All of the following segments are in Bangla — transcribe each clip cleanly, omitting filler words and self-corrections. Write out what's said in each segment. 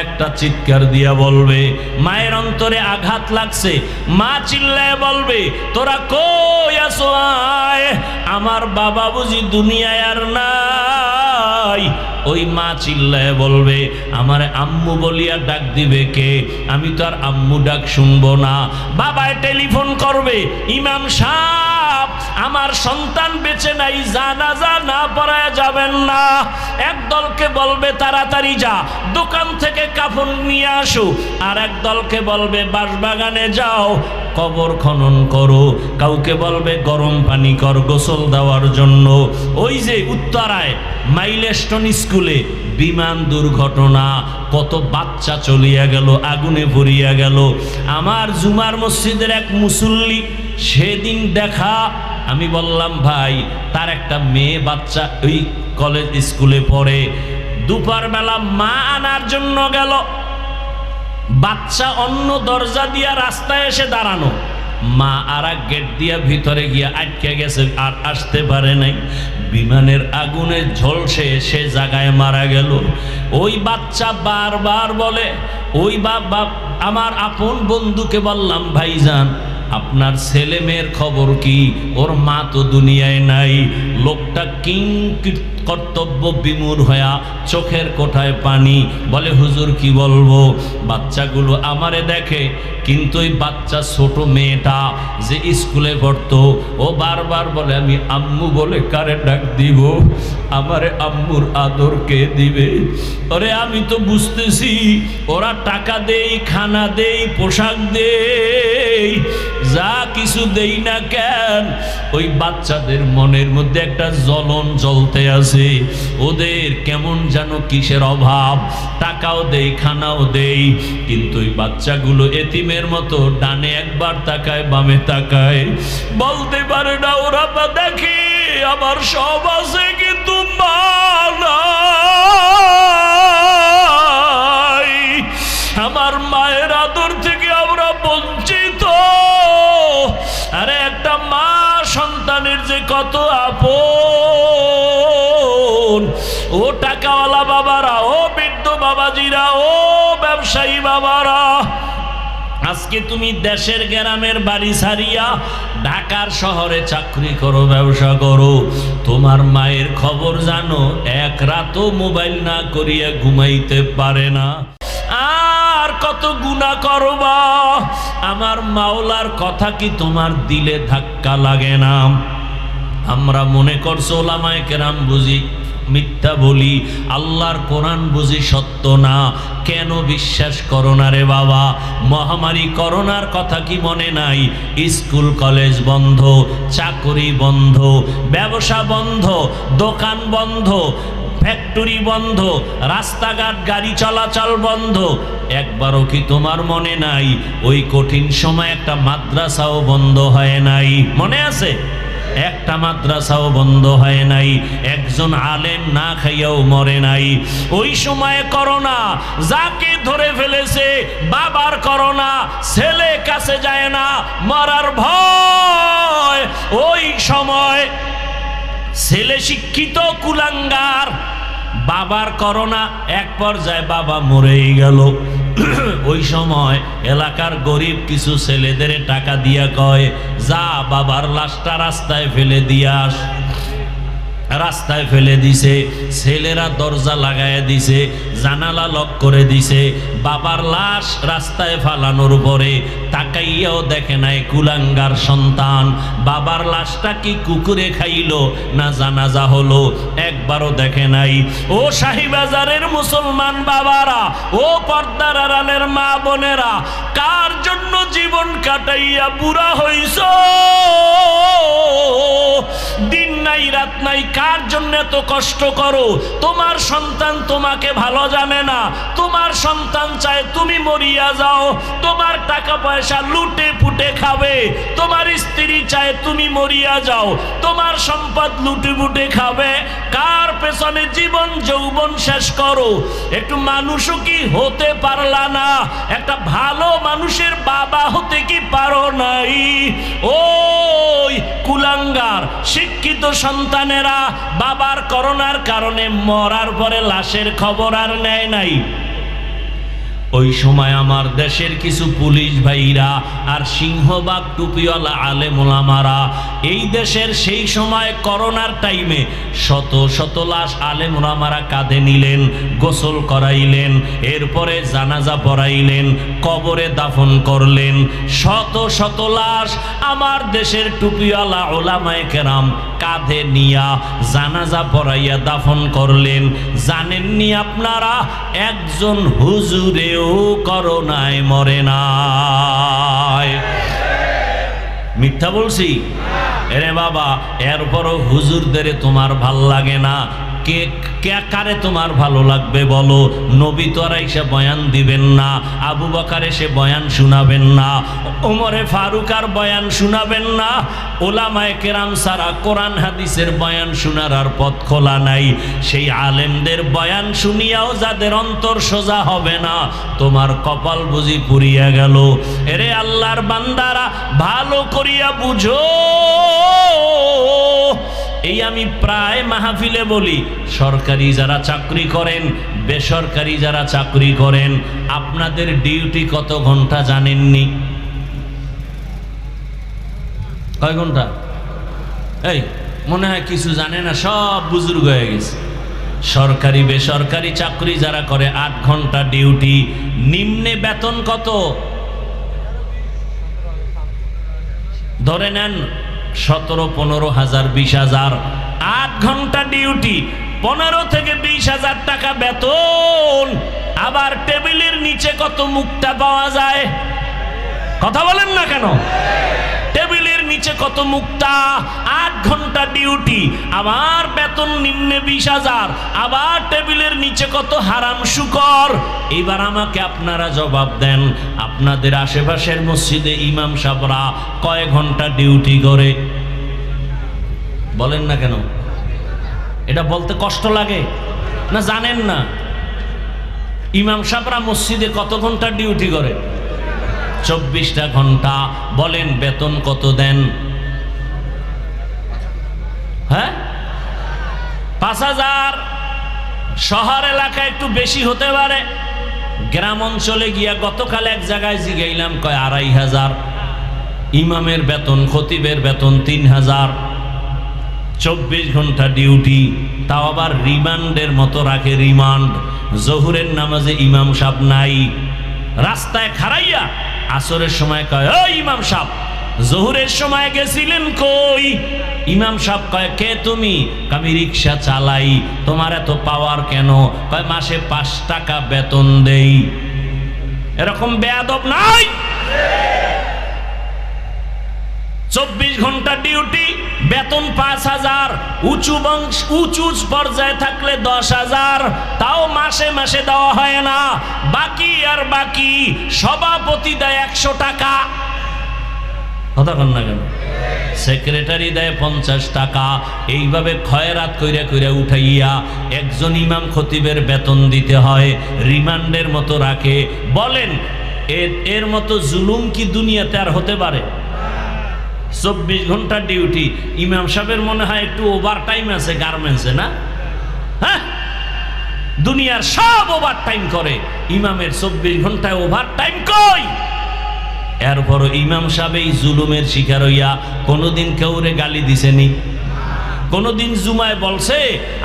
একটা চিৎকার দিয়া বলবে, মায়ের অন্তরে আঘাত লাগছে, মা চিল্লায় বলবে, তোরা কই আছো আয়, আমার বাবা বুঝি দুনিয়ায় আর নাই। ওই মা চিল্লায় বলবে, আমার আম্মু বলিয়া ডাক দিবে কে, আমি তো আর আম্মু ডাক শুনবো না। বাবায় টেলিফোন করবে, ইমাম সাহেব আমার সন্তান বেঁচে নাই, জানাজা না পড়ায় যাবেন না। এক দলকে বলবে তাড়াতাড়ি যা দোকান থেকে কাফন নিয়ে আসো, আর এক দলকে বলবে বাঁশবাগানে যাও কবর খনন করো, কাউকে বলবে গরম পানি কর গোসল দেওয়ার জন্য। ওই যে উত্তরায় মাইলস্টোন স্কুলে বিমান দুর্ঘটনা, কত বাচ্চা চলিয়া গেল, আগুনে পড়িয়া গেল। আমার জুমার মসজিদের এক মুসল্লি সেদিন দেখা, আমি বললাম ভাই তার একটা মেয়ে বাচ্চা ওই কলেজ স্কুলে পড়ে, দুপুরবেলা মা আনার জন্য গেল, বাচ্চা অন্য দরজা দিয়া রাস্তায় এসে দাঁড়ানো, মা আর এক গেট দিয়া ভিতরে গিয়া আটকে গেছে, আর আসতে পারে নাই। বিমানের আগুনে ঝলসে সে জায়গায় মারা গেল। ওই বাচ্চা বারবার বলে, ওই বাবা আমার আপন বন্ধুকে বললাম, ভাইজান আপনার ছেলে মেয়ের খবর কি, ওর মা তো দুনিয়ায় নাই। লোকটা কর্তব্য বিমূঢ় হইয়া চোখের কোঠায় পানি, বলে হুজুর কি বলবো, বাচ্চাগুলো আমারে দেখে, কিন্তু ওই বাচ্চা ছোট মেয়েটা যে স্কুলে পড়তো ও বারবার বলে আমি আম্মু বলে কারে ডাক দিব, আমারে আম্মুর আদর কে দিবে। ওরে আমি তো বুঝতেছি ওরা টাকা দেই, খানা দেই, পোশাক দেই, যা কিছু দেই না কেন, ওই বাচ্চাদের মনের মধ্যে একটা জ্বলন জ্বলতে আছে, ওদের কেমন যেন কিসের অভাব, টাকাও দেই, খানাও দেই, কিন্তু ওই বাচ্চাগুলো এতিমের মতো ডানে একবার তাকায়, বামে তাকায়, বলতে পারে না ওরা দেখি আমার সব আছে কিন্তু মা নাই, আমার মায়ের আদর থেকে আমরা বঞ্চিত। আরে একটা মা সন্তানের যে কত আপন, ও টাকাওয়ালা বাবারা, ও বৃদ্ধ বাবাজিরা, ও ব্যবসায়ী বাবারা, আজকে তুমি দেশের গ্রামের বাড়ি ছাড়িয়া ঢাকার শহরে চাকরি করো, ব্যবসা করো, তোমার মায়ের খবর জানো, এক রাতও মোবাইল না করিয়া ঘুমাইতে পারে না। আর কত গুনাহ করবা, আমার মাওলার কথা কি তোমার দিলে ধাক্কা লাগে না? আমরা মনে করছো ওলামায়ে কেরাম বুঝি মিথ্যা বলি, আল্লাহর কোরআন বুঝি সত্য না, কেন বিশ্বাস করো না রে বাবা? মহামারী করোনার কথা কি মনে নাই? স্কুল কলেজ বন্ধ, চাকরি বন্ধ, ব্যবসা বন্ধ, দোকান বন্ধ, ফ্যাক্টরি বন্ধ, রাস্তাঘাট গাড়ি চলাচল বন্ধ। একবারও কি তোমার মনে নাই ওই কঠিন সময় একটা মাদ্রাসাও বন্ধ হয় নাই? মনে আছে? একটা মাদ্রাসাও বন্ধ হয় নাই, একজন আলেম না খাইয়াও মরে নাই। ওই সময়ে করোনা যাকে ধরে ফেলেছে, বাবার করোনা, ছেলে কাছে যায় না, মরার ভয়। ওই সময় ছেলে শিক্ষিত কুলাঙ্গার, বাবার করোনা, এক পর্যায়ে বাবা মরেই গেল। ওই সময় এলাকার গরিব কিছু ছেলেদের টাকা দিয়া কয়, যা বাবার লাশটা রাস্তায় ফেলে দিয়া আস। রাস্তায় ফেলে দিছে, ছেলেরা দরজা লাগাইয়া দিছে, জানালা লক করে দিছে। বাবার লাশ রাস্তায় ফালানোর পরে তাকাইয়াও দেখে নাই কুলাঙ্গার সন্তান বাবার লাশটা কি কুকুরে খাইলো না জানাজা হলো, একবারও দেখে নাই। ও শাহীবাজারের মুসলমান বাবারা, ও পর্দার আড়ালের মা বোনেরা, কার জন্য জীবন কাটাইয়া বুড়া হইছ? দিন নাই রাত নাই, কার জন্য এত কষ্ট করো? তোমার সন্তান তোমাকে ভালো জানে না, তোমার সন্তান চায় তুমি মরিয়া যাও, তোমার টাকা পয়সা লুটে পুটে খাবে, তোমার স্ত্রী চায় তুমি মরিয়া যাও, তোমার সম্পদ লুটে পুটে খাবে। কার পেছনে জীবন যৌবন শেষ করো? একটু মানুষও কি হতে পারলা না? একটা ভালো মানুষের বাবা হতে কি পারো নাই? ওই কুলাঙ্গার শিক্ষিত সন্তানেরা বাবার করোনার কারণে মরার পরে লাশের খবর আর নেয় নাই। ওই সময় আমার দেশের কিছু পুলিশ ভাইরা আর সিংহবাগ টুপিওয়ালা আলেম ওলামারা এই দেশের সেই সময় করোনার টাইমে শত শত লাশ আলেম ওলামারা কাঁধে নিলেন, গোসল করাইলেন, এরপরে জানাজা পড়াইলেন, কবরে দাফন করলেন। শত শত লাশ আমার দেশের টুপিওয়ালা ওলামায়ে কেরাম কাঁধে নিয়া জানাজা পড়াইয়া দাফন করলেন। জানেননি আপনারা একজন হুজুরেও করোনায় মরে নাই। মিথ্যা বলছি? এরে বাবা, এরপরও হুজুরদের তোমার ভাল লাগে না? কারে তোমার ভালো লাগবে বলো? নবী তো আর এসে বয়ান দিবেন না, আবু বকর এসে বয়ান শোনাবেন না, ওমরে ফারুক আর বয়ান শোনাবেন না, ওলামায়ে কেরাম সারা কোরআন হাদিসের বয়ান শোনার আর পথ খোলা নাই। সেই আলেমদের বয়ান শুনিয়াও যাদের অন্তর সোজা হবে না, তোমার কপাল বুঝি পুড়িয়া গেল। এরে আল্লাহর বান্দারা, ভালো করিয়া বুঝো। এই আমি প্রায় মাহফিলে বলি, সরকারি যারা চাকরি করেন, বেসরকারি যারা চাকরি করেন, আপনাদের ডিউটি কত ঘন্টা জানেননি? কয় ঘন্টা? এই মনে হয় কিছু জানে না, সব বুজুর্গ হয়ে গেছে। সরকারি বেসরকারি চাকরি যারা করে 8 ঘন্টা ডিউটি। নিম্নে বেতন কত? ধরে নেন 17-15 হাজার, 20 হাজার। 8 ঘন্টা ডিউটি, 15 থেকে 20 হাজার টাকা বেতন। আবার টেবিলের নিচে কত মুক্তা পাওয়া যায়? কথা বলেন না কেন? টেবিলের নিচে কত মুক্তা। 8 ঘন্টা ডিউটি, আবার বেতন নিম্নে 20 হাজার, আবার টেবিলের নিচে কত হারাম শুকর। এবার আমাকে আপনারা জবাব দেন, আপনাদের আশেপাশের মসজিদে ইমাম সাহেবরা কয় ঘন্টা ডিউটি করে? বলেন না কেন? এটা বলতে কষ্ট লাগে না? জানেন না ইমাম সাহেবরা মসজিদে কত ঘন্টা ডিউটি করে? 24টা ঘন্টা। বলেন বেতন কত দেন? হ্যাঁ, 5000। শহর এলাকায় একটু বেশি হতে পারে, গ্রাম অঞ্চলে গিয়া গতকাল এক জায়গায় জিগাইলাম, কয় 2500। ইমামের বেতন, খতিবের বেতন 3000। 24 ঘন্টা ডিউটি, তাও আবার রিমান্ডের মতো রাখে। রিমান্ড, জহুরের নামাজে ইমাম সাহেব নাই, রাস্তায় খাড়াইয়া আসরের সময় কয়, ও ইমাম সাহেব জহুরের সময় গেছিলেন কই? ইমাম সাহেব কয়, কে তুমি? আমি রিক্সা চালাই। তোমার এত পাওয়ার কেন? কয় মাসে 5 টাকা বেতন দেই। এরকম বেয়াদব নাই? 24 ঘন্টা ডিউটি, বেতন 5000। উঁচু পর্যায়ে থাকলে 10,000, তাও মাসে মাসে দেওয়া হয় না। বাকি আর বাকি, সভাপতি দেয় 100 টাকা। কথা কন না কেন? সেক্রেটারি দেয় 50 টাকা। এইভাবে খয়রাত কইরা কইরা উঠাইয়া একজন ইমাম খতিবের বেতন দিতে হয়, রিমান্ডের মতো রাখে। বলেন এর মতো জুলুম কি দুনিয়াতে আর হতে পারে? 24 ঘন্টা ডিউটি। ইমাম সাহেবের মনে হয় একটু ওভার টাইম আছে গার্মেন্টসে, না? হ্যাঁ, দুনিয়ার সব ওভার টাইম করে, ইমামের 24 ঘন্টায় ওভার টাইম কই? এরপরও ইমাম সাহেব এই জুলুমের শিকার হইয়া কোনোদিন কেউরে গালি দিছেনি? কোনোদিন জুমায় বলছে,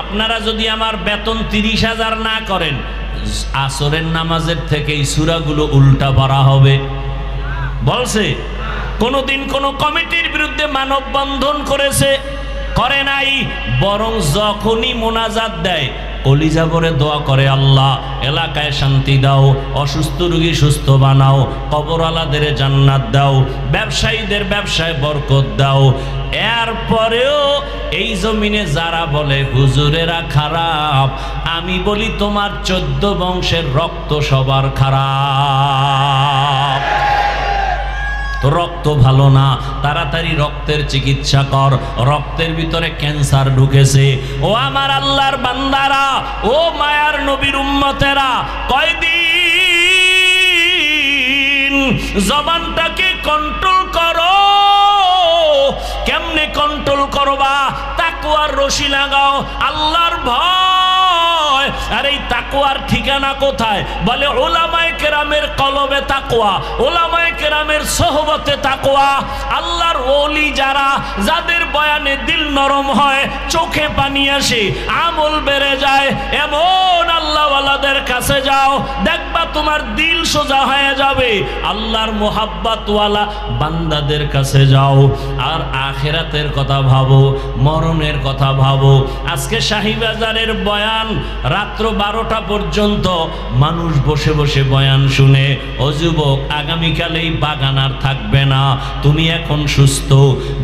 আপনারা যদি আমার বেতন 30,000 না করেন, আসরের নামাজের থেকে এই সূরাগুলো উল্টা পড়া হবে? বলছে? কোনোদিন কোনো কমিটির বিরুদ্ধে মানববন্ধন করেছে? করে নাই। বরং যখনই মোনাজাত দেয়, কলিজা ভরে দোয়া করে, আল্লাহ এলাকায় শান্তি দাও, অসুস্থ রোগী সুস্থ বানাও, কবরওয়ালাদের জান্নাত দাও, ব্যবসায়ীদের ব্যবসায় বরকত দাও। এরপরেও এই জমিনে যারা বলে হুজুরেরা খারাপ, আমি বলি তোমার 14 বংশের রক্ত সবার খারাপ। রক্ত ভালো না, তাড়াতাড়ি রক্তের চিকিৎসা কর, রক্তের ভিতরে ক্যান্সার ঢুকেছে। ও আমার আল্লাহর বান্দারা, ও মায়ার নবীর উম্মতেরা, কয়দিন জবানটাকে কন্ট্রোল করো। কেমনে কন্ট্রোল করবা? তাকওয়ার রশি লাগাও, আল্লাহর ভয় হয়। আর এই তাকওয়ার ঠিকানা কোথায়? বলে উলামায়ে কেরামের কলবে তাকওয়া, উলামায়ে কেরামের সোহবতে তাকওয়া। আল্লাহর ওলি যারা, যাদের বয়ানে দিল নরম হয়, চোখে পানি আসে, আমল বেড়ে যায়, এমন আল্লাহওয়ালাদের কাছে যাও, দেখবা তোমার দিল সোজা হয়ে যাবে। আল্লাহর মোহাব্বতওয়ালা বান্দাদের কাছে যাও, আর আখিরাতের কথা ভাবো, মরণের কথা ভাবো। আজকে শাহীবাজারের বয়ান রাত্র 12টা পর্যন্ত মানুষ বসে বসে বয়ান শুনে। ও যুবক, আগামীকাল এই বাগান আর থাকবে না। তুমি এখন সুস্থ,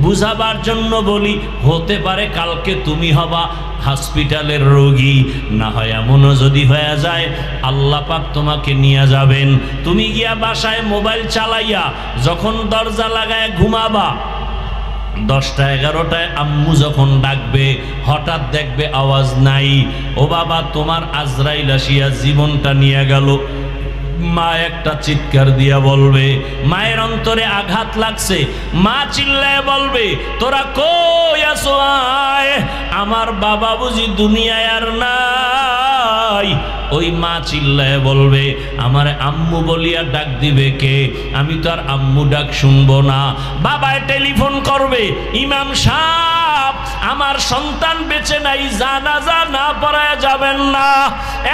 বুঝাবার জন্য বলি, হতে পারে কালকে তুমি হবা হসপিটালের রোগী। না হয় এমনও যদি হয়ে যায় আল্লাহ পাক তোমাকে নিয়ে যাবেন। তুমি গিয়া বাসায় মোবাইল চালাইয়া যখন দরজা লাগায় ঘুমাবা, 10টা 11টায় আম্মু যখন ডাকবে, হঠাৎ দেখবে আওয়াজ নাই। ও বাবা, তোমার আজরাইল আসিয়া জীবনটা নিয়ে গেল। মা একটা চিৎকার দিয়া বলবে, মায়ের অন্তরে আঘাত লাগছে। মা চিল্লায় বলবে, তোরা কই আছো? আয়, আমার বাবা বুঝি দুনিয়ায় আর নাই। ওই মা চিল্লায় বলবে, আমার আম্মু বলিয়া ডাক দিবে কে? আমি তো আর আম্মু ডাক শুনবো না। বাবায় টেলিফোন করবে, ইমাম সাহেব, আমার সন্তান বেঁচে নাই, জানাজা না পড়ায় যাবেন না।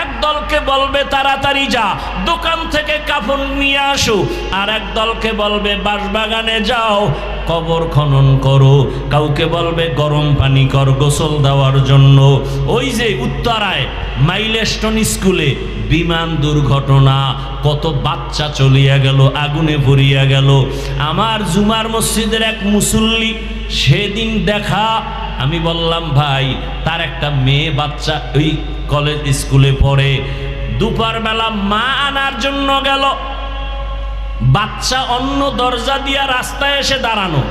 এক দলকে বলবে তাড়াতাড়ি যা, দোকান থেকে কাফন নিয়ে আসো। আর এক দলকে বলবে বাঁশবাগানে যাও, কবর খনন করো। কাউকে বলবে গরম পানি কর গোসল দেওয়ার জন্য। ওই যে উত্তরায় মাইলস্টোন স্কুলে বিমান দুর্ঘটনা, কত বাচ্চা চলিয়া গেল, আগুনে পুড়িয়া গেল। আমার জুমার মসজিদের এক মুসল্লি সেদিন দেখা, আমি বললাম ভাই, তার একটা মেয়ে বাচ্চা ওই কলেজ স্কুলে পড়ে, দুপুরবেলা মা আনার জন্য গেল, বাচ্চা অন্য দরজা দিয়া রাস্তায় এসে দাঁড়ানো,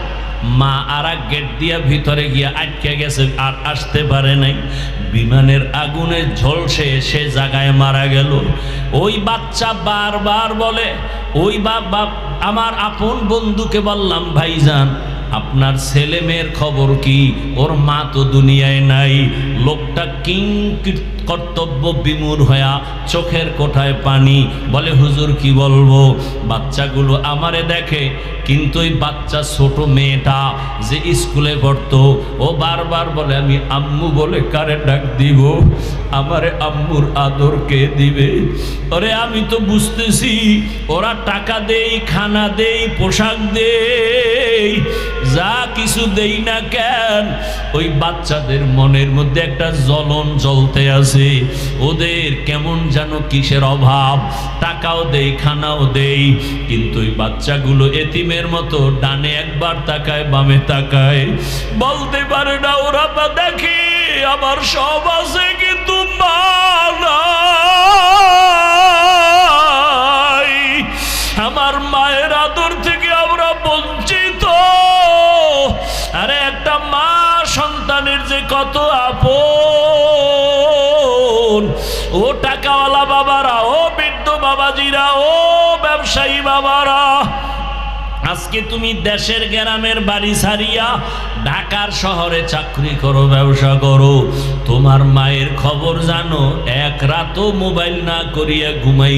মা আর এক গেট দিয়া ভিতরে গিয়া আটকে গেছে, আর আসতে পারে নাই। বিমানের আগুনে ঝলসে সে জায়গায় মারা গেল। ওই বাচ্চা বারবার বলে, ওই বাবা, আমার আপন বন্ধুকে বললাম, ভাইজান আপনার ছেলে মেয়ের খবর কি? ওর মা তো দুনিয়ায় নাই। লোকটা কর্তব্য বিমূঢ় হইয়া চোখের কোঠায় পানি, বলে হুজুর কি বলবো? বাচ্চাগুলো আমারে দেখে, কিন্তু ওই বাচ্চা ছোট মেয়েটা যে স্কুলে পড়তো, ও বারবার বলে আমি আম্মু বলে কারে ডাক দিব? আমারে আম্মুর আদর কে দিবে? ওরে আমি তো বুঝতেছি, ওরা টাকা দেই, খানা দেই, পোশাক দেই, যা কিছু দেই না কেন, ওই বাচ্চাদের মনের মধ্যে একটা জ্বলন জ্বলতে আছে। ওদের কেমন যেন কিসের অভাব, টাকাও দেই, খানাও দেই, কিন্তু ওই বাচ্চাগুলো এতিমের মতো ডানে একবার তাকায়, বামে তাকায়, বলতে পারে না ওরা বা দেখি আমার সব আছে কিন্তু মা নাই। আমার মায়ের আদর থেকে আমরা বঞ্চিত। আরে একটা মা সন্তানের যে কত আপন। ও টাকাওয়ালা বাবারা, ও বৃদ্ধ বাবাজিরা, ও ব্যবসায়ী বাবারা, আজকে তুমি দেশের গ্রামের বাড়ি ছাড়িয়া ঢাকার শহরে চাকরি করো, ব্যবসা করো, তোমার মায়ের খবর জানো? এক রাতও মোবাইল না করিয়া ঘুমাই